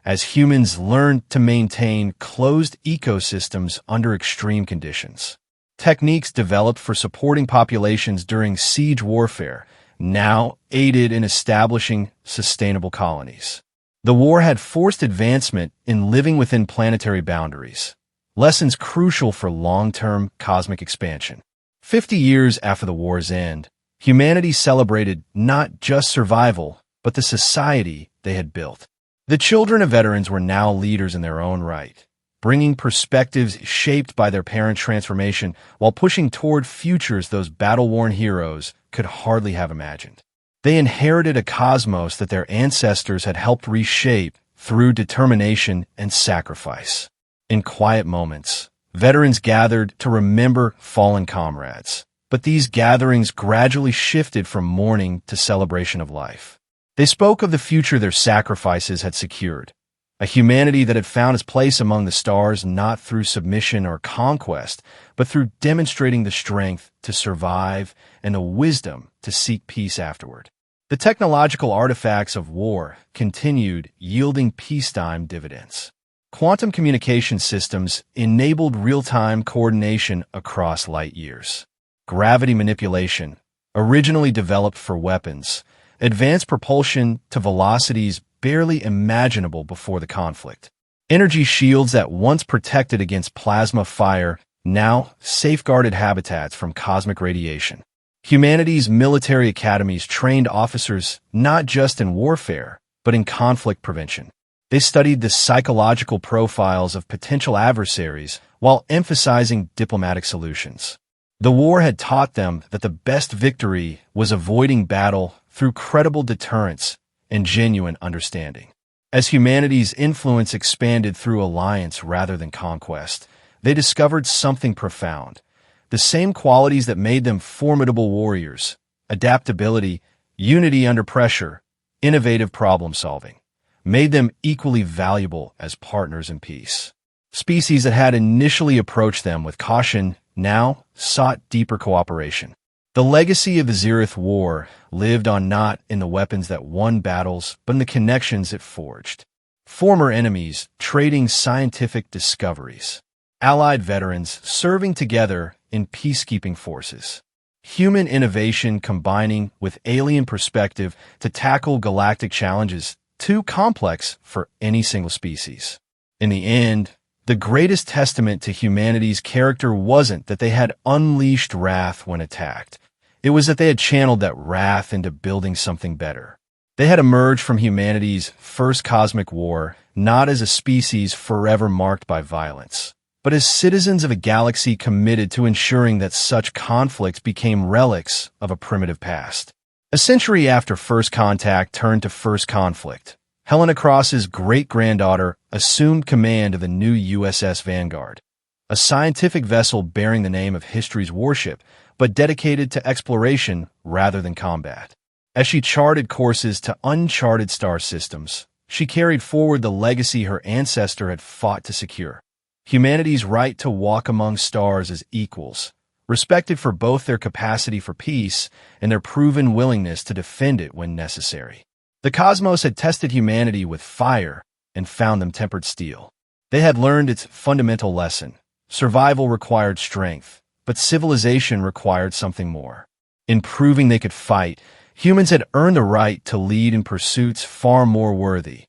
as humans learned to maintain closed ecosystems under extreme conditions. Techniques developed for supporting populations during siege warfare now aided in establishing sustainable colonies. The war had forced advancement in living within planetary boundaries, lessons crucial for long-term cosmic expansion. 50 years after the war's end, humanity celebrated not just survival, but the society they had built. The children of veterans were now leaders in their own right, bringing perspectives shaped by their parents' transformation while pushing toward futures those battle-worn heroes could hardly have imagined. They inherited a cosmos that their ancestors had helped reshape through determination and sacrifice. In quiet moments, veterans gathered to remember fallen comrades, but these gatherings gradually shifted from mourning to celebration of life. They spoke of the future their sacrifices had secured, a humanity that had found its place among the stars not through submission or conquest, but through demonstrating the strength to survive and the wisdom to seek peace afterward. The technological artifacts of war continued yielding peacetime dividends. Quantum communication systems enabled real-time coordination across light years. Gravity manipulation, originally developed for weapons, advanced propulsion to velocities barely imaginable before the conflict. Energy shields that once protected against plasma fire now safeguarded habitats from cosmic radiation. Humanity's military academies trained officers not just in warfare, but in conflict prevention. They studied the psychological profiles of potential adversaries while emphasizing diplomatic solutions. The war had taught them that the best victory was avoiding battle through credible deterrence and genuine understanding. As humanity's influence expanded through alliance rather than conquest, they discovered something profound. The same qualities that made them formidable warriors, adaptability, unity under pressure, innovative problem-solving, made them equally valuable as partners in peace. Species that had initially approached them with caution now sought deeper cooperation. The legacy of the Zereth War lived on not in the weapons that won battles, but in the connections it forged. Former enemies trading scientific discoveries. Allied veterans serving together in peacekeeping forces. Human innovation combining with alien perspective to tackle galactic challenges too complex for any single species. In the end, the greatest testament to humanity's character wasn't that they had unleashed wrath when attacked. It was that they had channeled that wrath into building something better. They had emerged from humanity's first cosmic war not as a species forever marked by violence, but as citizens of a galaxy committed to ensuring that such conflicts became relics of a primitive past. A century after First Contact turned to First Conflict, Helena Cross's great-granddaughter assumed command of the new USS Vanguard, a scientific vessel bearing the name of history's warship, but dedicated to exploration rather than combat. As she charted courses to uncharted star systems, she carried forward the legacy her ancestor had fought to secure. Humanity's right to walk among stars as equals, respected for both their capacity for peace and their proven willingness to defend it when necessary. The cosmos had tested humanity with fire and found them tempered steel. They had learned its fundamental lesson. Survival required strength, but civilization required something more. In proving they could fight, humans had earned the right to lead in pursuits far more worthy.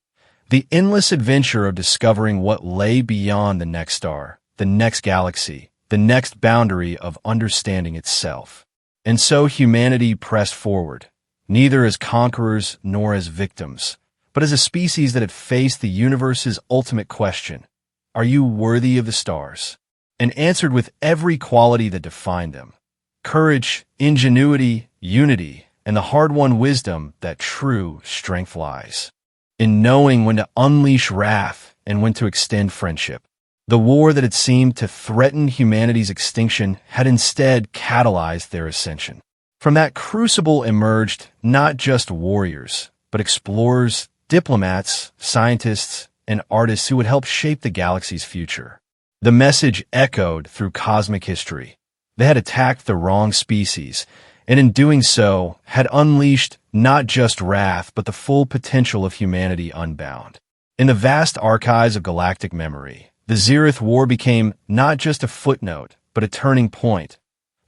The endless adventure of discovering what lay beyond the next star, the next galaxy, the next boundary of understanding itself. And so humanity pressed forward, neither as conquerors nor as victims, but as a species that had faced the universe's ultimate question. "Are you worthy of the stars?" and answered with every quality that defined them: courage, ingenuity, unity, and the hard-won wisdom that true strength lies in knowing when to unleash wrath and when to extend friendship. The war that had seemed to threaten humanity's extinction had instead catalyzed their ascension. From that crucible emerged not just warriors, but explorers, diplomats, scientists, and artists who would help shape the galaxy's future. The message echoed through cosmic history. They had attacked the wrong species, and in doing so, had unleashed not just wrath, but the full potential of humanity unbound. In the vast archives of galactic memory, the Zereth War became not just a footnote, but a turning point.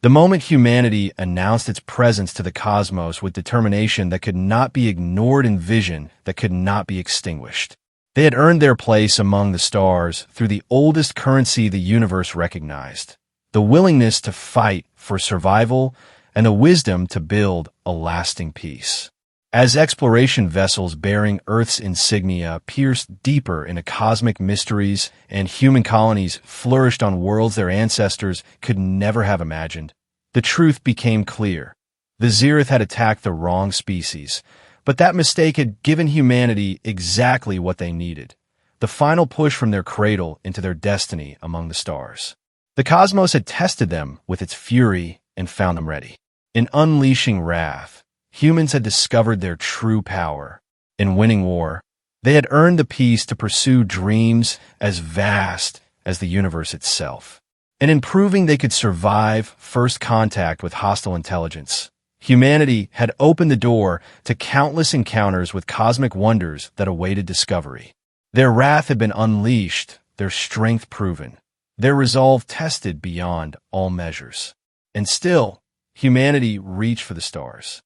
The moment humanity announced its presence to the cosmos with determination that could not be ignored and vision that could not be extinguished. They had earned their place among the stars through the oldest currency the universe recognized: the willingness to fight for survival and the wisdom to build a lasting peace. As exploration vessels bearing Earth's insignia pierced deeper into cosmic mysteries and human colonies flourished on worlds their ancestors could never have imagined, the truth became clear. The Zereth had attacked the wrong species, but that mistake had given humanity exactly what they needed: the final push from their cradle into their destiny among the stars. The cosmos had tested them with its fury and found them ready. In unleashing wrath, humans had discovered their true power. In winning war, they had earned the peace to pursue dreams as vast as the universe itself. And in proving they could survive first contact with hostile intelligence, humanity had opened the door to countless encounters with cosmic wonders that awaited discovery. Their wrath had been unleashed, their strength proven, their resolve tested beyond all measures. And still, humanity reached for the stars.